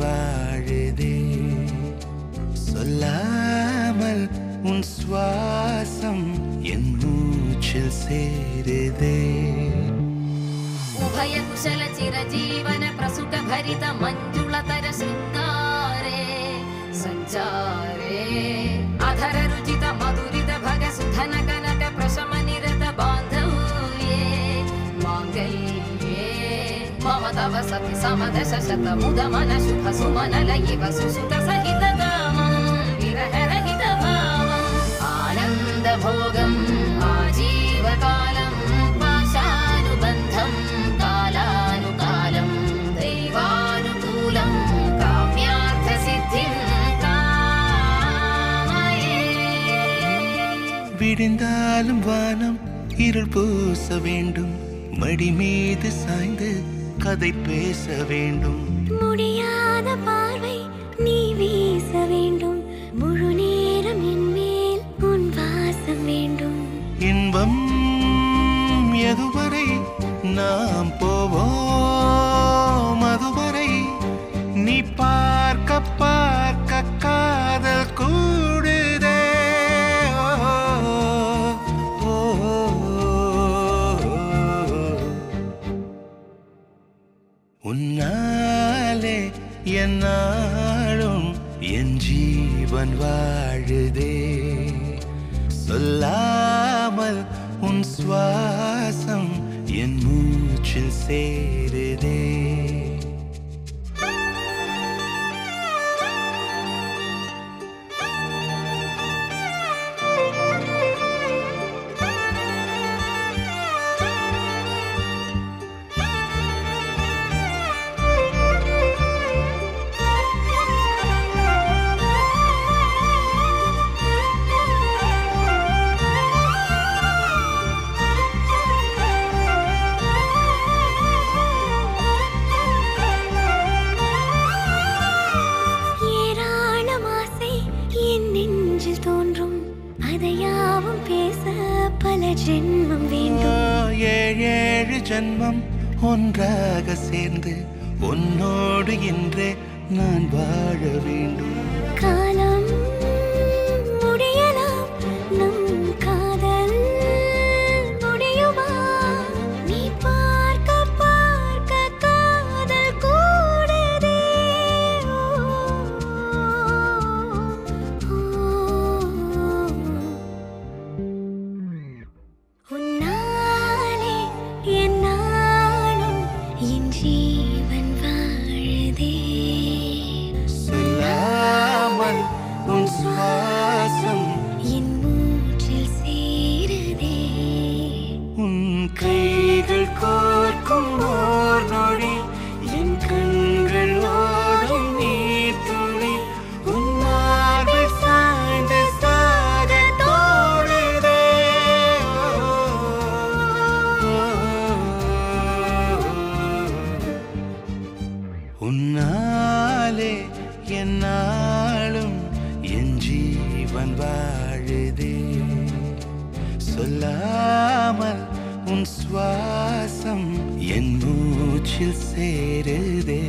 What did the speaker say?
வாழுதே. சொல்லாமல் உன் சுவாசம் என் மூச்சில் சேருதே. उभय कुशल चिरजीवन प्रसुख भरित मंजुलतर शृंगारे संचारे अधर रुचित मधुरित भग सुधन कनक प्रशम निरत बांधव्ये मांगल्ये मम तव सति समदश शत मुद मन शुभ सुमन लयिव सुसुत सहित कामं विरह रहित भावम् आनंद भोगं आजीवकालं पाशानुबन्धं விடிந்தாலும் வானம் இருள் பூச வேண்டும். மடி மீது சாய்ந்து கதை பேச வேண்டும். முடியாத பார்வை நீ வீச வேண்டும். முழு நேரம் என் மேல் உன் வாசம் வேண்டும். இன்பம் எதுவரை நாம் போவோம் அதுவரை நீ பார்க்க பார்க்க காதல் கூடுதே. உன்னாலே என்னாலும் என் ஜீவன் வாழுதே. சொல்லாமல் உன் சுவாசம் என் மூச்சில் சேருதே. அதையாவும் பேச பல ஜென்மம் வேண்டும். ஏழு ஜென்மம் ஒன்றாக சேர்ந்து உன்னோடு இன்றே நான் வாழ வேண்டும். காலம் முடியலாம் நம் காதல் முடியுமா? நீ பார்க்க பார்க்க காதல் கூடுதே. உன்னாலே என்னாலும் என் ஜீவன் வாழுதே. சொல்லாமல் உன் சுவாசம் என் மூச்சில் சேருதே. உன் கைகள் கோர்க்கும் ஓர் நொடி என் கண்கள் ஓடும் நீர் துளி உன் மார்பில் சாய்ந்து சாக தோடுதே. உன்னாலே என்னாலும் என் ஜீவன் வாழுதே. சொல்லாமல் உன் சுவாசம் என் மூச்சில் சேருதே.